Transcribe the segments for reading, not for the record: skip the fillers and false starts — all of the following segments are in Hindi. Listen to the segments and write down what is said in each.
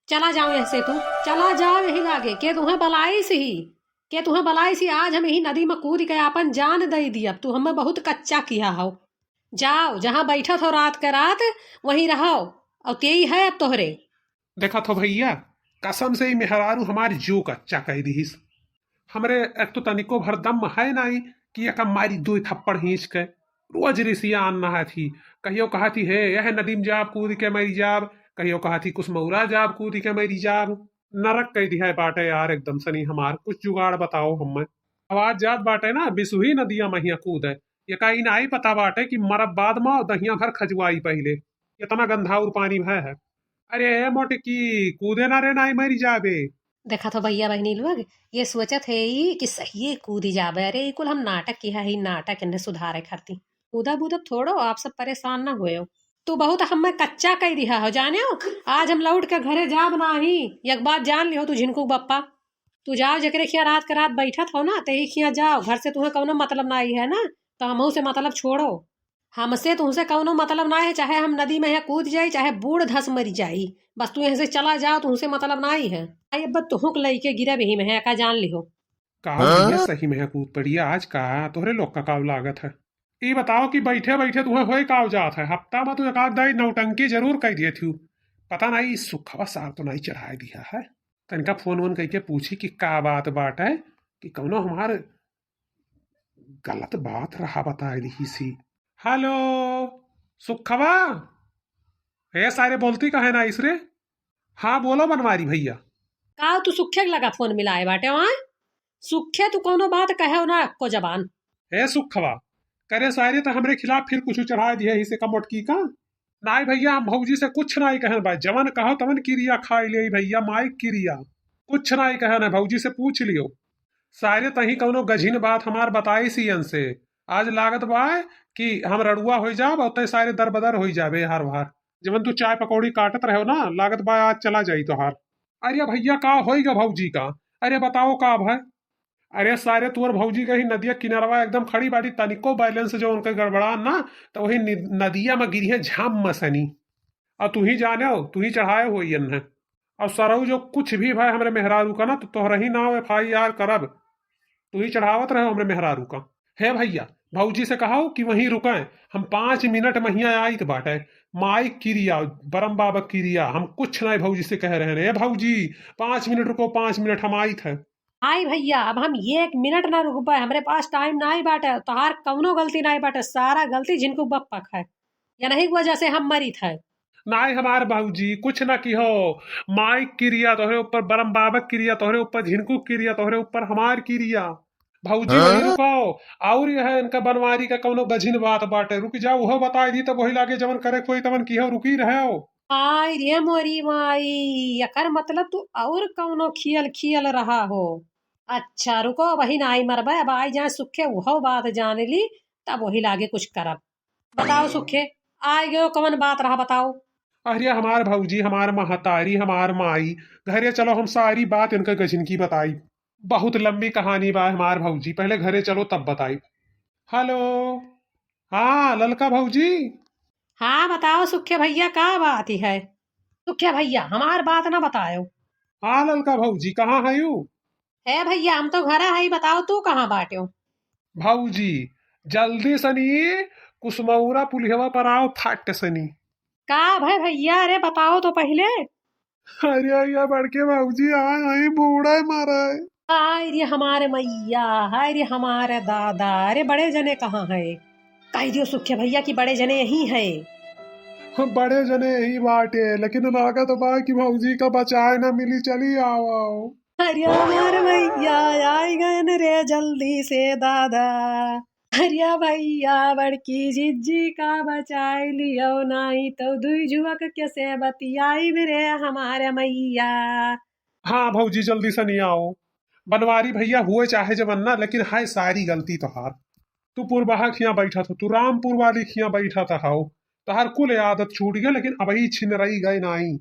चला जाओ ऐसे तू। चला जाओ यही लागे के तुम्हें बलाई सी ही। के तुम्हें बलाई सी आज हम यही नदी में कूद के अपन जान दे दी। अब तू हमें बहुत कच्चा किया हो। जाओ जहां बैठा हो रात के रात वहीं रहो। और तेई है अब तोहरे। देखा तो भैया, कसम से ही मेहरारू हमारी जो कच्चा कह दीस। हमरे एक तो तनिको भर दम है नहीं कि एक मारी दो थप्पड़ खींच के रोज रिसिया आना थी। कहियो कहा थी हे यह नदीम जाब कूद के मरी जाब, कहियो कहा थी कुसमौरा जाब कूद के मरी जाब। नरक कह दिया है बाटे यार एकदम सनी। हमार कुछ जुगाड़ बताओ हमें। आवाज जात बाटे ना बिसुही नदिया महिया कूद है। ये कहीं नहीं पता बाटे कि मरब बाद में दहिया भर खजुआई पहले। इतना गंधाउर पानी है। अरे ए मोटकी कूदे ना रे नाई मरी जाबे। देखा तो भैया बहनी लोग ये सोचत है ही कि सही कूदी जाबे। अरे कुल हम नाटक किया ही नाटक इन्हें सुधारे खाती। कूदा बूदब थोड़ो आप सब परेशान ना हुए हो। तू बहुत हमें कच्चा कह दिया हो जाने हो। आज हम लौट के घरे जाब नाही। एक बात जान लियो तू झिनकू बप्पा। तू जाओ जकरे खिया रात के रात बैठत हो ना ते ही खिया जाओ। घर से तुम्हें कौनो मतलब ना आई है ना। तो हमहू से मतलब छोड़ो। हमसे तुमसे कौनो मतलब ना है। चाहे हम नदी में है कूद जाई चाहे बूढ़ धस मरी जाई। बस तू यहाँ से चला जाओ तुमसे मतलब ना ही है। आई अब तुहक लई के गिरा भी में है का जान लिहो। का भैया सही में है कूद पड़ी आज का तोहरे लोग का काव लागत है। ये बताओ कि बैठे बैठे तुम्हें होए काव जात है। हफ्ता में तो एक आध दाई नौटंकी जरूर कह दिए थी। पता नहीं इस सुखवा सार तो नहीं चढ़ा दिया है। तनिका फोन वोन कह के पूछी कि का बात बाट है कि कौनो हमार गलत बात रहा बता दी सी। हेलो सुखवा, हे सारे बोलती कहे ना इसरे। हाँ बोलो बनवारी भैया। का तू सुखे लगा फोन मिलाए बाटे वहाँ। सुखे तू कोनो बात कहे ना को जबान। हे सुखवा, करे सारे तो हमरे खिलाफ फिर कुछ चढ़ा दिया इसे का मोटकी का। नाई भैया हम भौजी से कुछ नहीं कहे भाई। जवन कहो तवन क्रिया खाई ले भैया माइक क्रिया। कुछ नहीं कहे ना भौजी से पूछ लियो। सारे तही कौनो गझिन बात हमार बताई सियन से। आज लागत बा कि हम रड़ुआ हो जाब और तय सारे दर बदर हो जाबे हर बार। जवन तू चाय पकौड़ी काटत रहो ना लागत बा आज चला जाई तो हार। अरे भैया का होईगा भौजी का। अरे बताओ का भाई। अरे सारे तुअर भौजी कहीं नदिया किनारवा एकदम खड़ी बाड़ी तनिको बैलेंस जो उनके गड़बड़ा ना तो वही नदिया में गिरी है झाम मसनी। और तू ही जाने हो तू ही चढ़ाए हो है। और सरऊ जो कुछ भी भाई हमरे मेहरारू का ना तो तोहरा ही नाव FIR करब। तू ही चढ़ावत रहे हमरे मेहरारू का। हे भैया भौजी से कहो कि वहीं रुकें। हम 5 मिनट महिया आई तो बाटे। माई क्रिया बरम बाबा क्रिया हम कुछ नहीं भौजी से कह रहे हैं भौजी। 5 मिनट रुको 5 मिनट हम आई थे। आई भैया अब हम ये एक मिनट ना रुक पाए। हमारे पास टाइम ना ही बाटे। तोहार कौनो गलती ना ही बाटे। सारा गलती जिनको बप्पा खाए या नहीं की वजह से हम मरी थे। नाई हमार बाबूजी कुछ ना की हो। माई क्रिया तोहरे ऊपर बरम बाबक क्रिया तोहरे ऊपर झिनकू क्रिया तोहरे ऊपर हमार क्रिया। भौजी वही रुको। और यह है इनका बनवारी का कौनो गझिन बात बाटे रुक जाओ वो बता दी तब वही लागे जवन करे कोई तवन की हो रुकी रहे हो। आई रे मोरी माई। यकर मतलब तू और कौनो खियल खियल रहा हो। अच्छा रुको वही ना आई मरबे। अब आई जाए सुखे वह बात जान ली तब वही लागे कुछ करब। बताओ सुखे आई गयो कौन बात रहा बताओ। अरे हमार भौजी हमार महतारी हमार माई घरे चलो हम सारी बात इनका गझिन की बताई। बहुत लंबी कहानी बा हमार भौजी पहले घरे चलो तब बताई। हेलो, हाँ ललका भौजी। हाँ बताओ सुखे भैया का बात ही है। सुखे भैया हमार बात ना बतायो। हाँ ललका भौजी कहाँ है यू। है भैया हम तो घर है। बताओ तू कहाँ बाट्यो। भौजी जल्दी सनी कुसमौरा पुलिहवा पर आओ फट सनी। का भाई भैया अरे बताओ तो पहले। अरे ये बड़के भौजी आए वही बूढ़ा मारा है। हाय रे हमारे मैया। हाय रे हमारे दादा। अरे बड़े जने कहाँ है। कह दियो सुखे भैया की बड़े जने यही है। बड़े जने यही बाटे लेकिन लागत बा कि भौजी का बचाए ना मिली चली आओ आओ। अरे हमारे भैया आई गए न रे जल्दी से दादा। अरे भैया बड़की जिज्जी का बचाई लियो नहीं तो दुई जुवक कैसे बतियाई रे हमारे मैया। हाँ भौजी जल्दी से नहीं आओ। बनवारी भैया हुए चाहे जब अन्ना लेकिन हाय सारी गलती तो हार। तू पुरबाहा खिया बैठा था तू रामपुर वाली खिया बैठा था हाओ। तहार कुल आदत छूट गई लेकिन अब ही छिन रही गई नाई।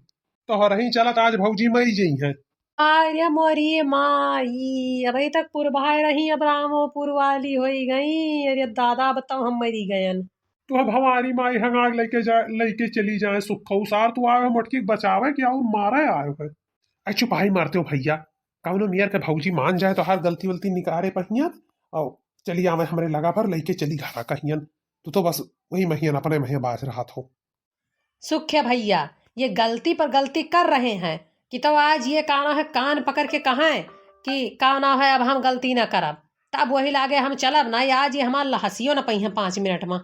तो रही चलत आज भौजी मई जई है। अरे मोरी माई अभी तक पुरभाए रही अब रामोपुर वाली होई गई। अरे दादा बताओ हम मरी गयन। तो भवानी माई हंगाग लेके चली जाए सुख सार तू आए हो मोटकी बचावे कि और मारे आयो है। अरे चुपाई मारते हो भैया, कौनो मियर के भौजी मान जाए तो हर गलती वलती निकारे पहियन और चली आवे हमरे लगा पर लेके चली घरा कहियन। तू तो बस वही महियन अपने महियन बाज रहा था। सुख है भैया, ये गलती पर गलती कर रहे हैं कि तो आज ये काना है कान पकड़ के कहें कि काना है अब हम गलती ना करब, तब वही लागे हम चलब ना। आज ये हमार हंसियो ना पहिए 5 मिनट में।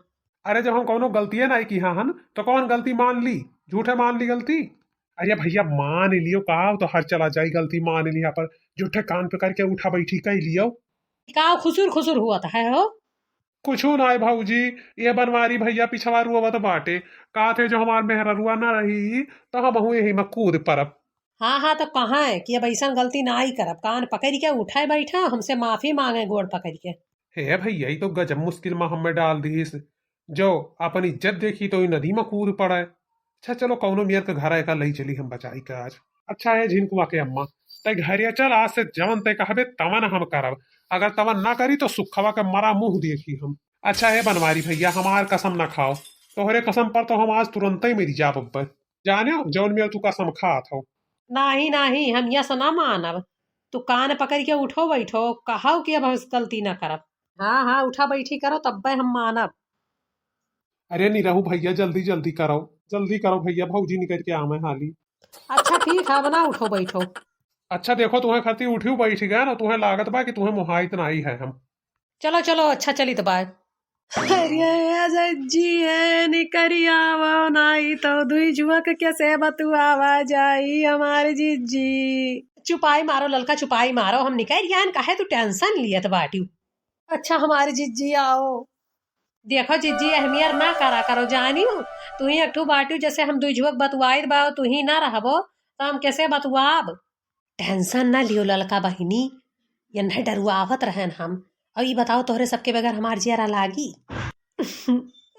अरे जब हम कौनो गलती नहीं की हाँ हन तो कौन गलती मान ली, झूठे मान ली गलती। अरे भैया मान लियो का तो हर चला जाई गलती मान लिया पर झूठे कान पे करके उठा बैठी कह लियो। का खुसुर खुसुर हुआ था है हो। कुछ ना है भाऊजी, ये बनवारी भैया पिछवा रुआ तो बाटे का थे जो हमार मेहरा रुआ ना रही तो हम यही में कूद परब। हाँ हाँ तो कहाँ है कि अब ऐसा गलती ना ही करब, कान पकड़ के उठाए बैठा हमसे माफी मांगे गोड़ पकड़ के। हे भैया ये तो गजब मुश्किल में हमें डाल दीस, जो अपन इज्जत देखी तो नदी में कूद पड़े। अच्छा चलो कौनो मियर के घर का लई चली हम बचाई के आज। अच्छा है झिनकुआ के अम्मा तय घरिया चल आज से जवन तय कहबे तवन हम करब, अगर तवन ना करी तो सुखवा के मरा मुंह देखी हम। अच्छा है बनवारी भैया हमार कसम ना खाओ, तोहरे कसम पर तो हम आज तुरंत ही मेरी जाब अब्बर जाने जौन मियर तू कसम खा था। नाही नाही हम यह ना मानब, तू कान पकड़ के उठो बैठो कहो कि अब गलती ना करब। हाँ हाँ उठा बैठी करो तब हम मानब। अरे नहीं रहू भैया जल्दी जल्दी करो भैया भौजी निकल के आवे हाली। अच्छा ठीक है बना उठो बैठो। अच्छा देखो तुम्हें खाती उठी बैठ गया ना, तुम्हें लागत बा कि तुम्हें मुहायत नहीं है हम। चलो चलो अच्छा चली तो बाय। अरे जी है निकरिया वो नहीं तो दुई जुआ के कैसे बतुआवा जाई हमारे जीजी। चुपाई मारो ललका चुपाई मारो, हम निकरिया काहे तू टेंशन लियत बाटी। अच्छा हमारे जीजी आओ। देखो जीजी अहमियत ना करा करो जानी हो, तू ही अठू बाटू जैसे हम दुई जुआ बतुआई बा तू ही ना रहबो तो हम कैसे बतुआब। टेंशन ना लियो ललका बहिनी, ये नहीं डरुआवत रहन हम। और ये बताओ तोहरे सबके बगैर हमार जियारा लागी।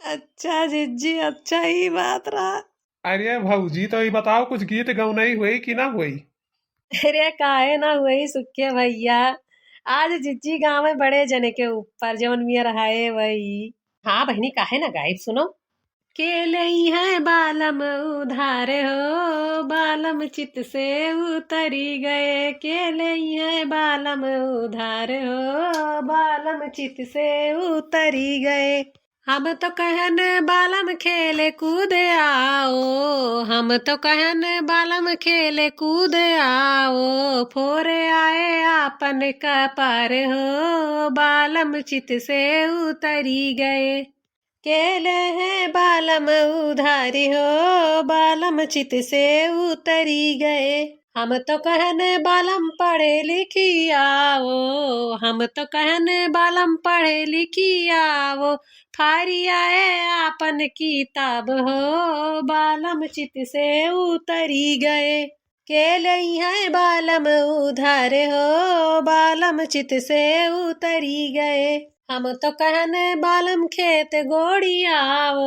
अच्छा जीजी अच्छा ही बात रहा। अरे भौजी तो ये बताओ कुछ गीत गौनई हुई कि ना हुई। अरे काहे ना हुई सुखे भैया, आज जीजी गाँव में बड़े जने के ऊपर जवन मिया रहाए वही। हाँ बहनी काहे ना गायब सुनो। केले है बालम उधार हो बालम चित से उतरी गए, केले है बालम उधार हो बालम चित से उतरी गए। हम तो कहन बालम खेले कूद आओ, हम तो कहन बालम खेले कूद आओ, फोरे आए आपन कपार हो बालम चित से उतरी गए। केले हैं बालम उधारी हो बालम चित से उतरी गए। हम तो कहने बालम पढ़े लिखी आओ, हम तो कहने बालम पढ़े लिखी आओ, फारी आए आपन किताब हो बालम चित से उतरी गए। केले हैं बालम उधार हो बालम चित से उतरी गए। हम तो कहने बालम खेत गोड़ियाओ,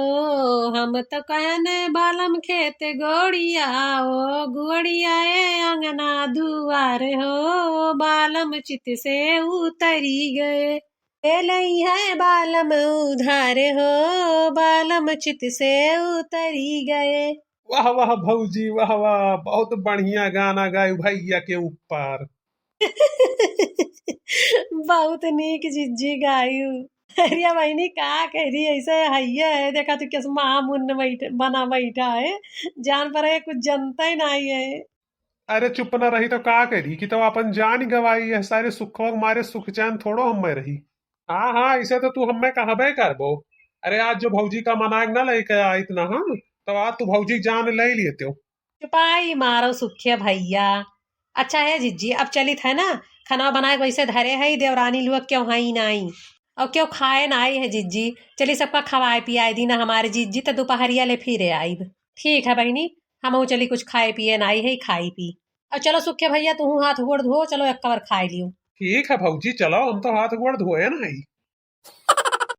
हम तो कहने बालम खेत गोड़ियाओ, गुड़ियाए अंगना दुआर हो बालम चित से उतरी गए। लई है बालम उधार हो बालम चित से उतरी गए। वाह वाह भौजी वाह वाह, बहुत बढ़िया गाना गाय भैया के ऊपर। बहुत नीक जिज्जी गायू। अरे बहनी का कह रही ऐसे हैया है, देखा तू कैसे महामुन्न बना बैठा है, जान पर है कुछ जनता ही नहीं है। अरे चुप ना रही तो का करी कि तो अपन जान गवाई है, सारे सुख मारे सुख चैन थोड़ो हम में रही। हाँ हाँ इसे तो तू हमें कहबे करबो। अरे आज जो भौजी का मनाक ना लेके आया इतना हम तो आज तू भौजी जान ले लिए तो। चुपाई मारो सुखिया भैया। अच्छा है जिज्जी अब चलित है ना, खाना बनाए वैसे धरे है देवरानी लोग क्यों हाई नहीं और क्यों खाए ना आई है जिज्जी। चली सबका खवाए पियाए दी ना हमारे जिज्जी तो दोपहरिया ले फिरे आई। ठीक है बहनी हम चली कुछ खाए पिए ना आई है खाई पी। और चलो सुखे भैया तू हाथ गोड़ धो, चलो एक कवर खाए लियो। ठीक है भौजी चलो हम तो हाथ गोड़ धोए ना।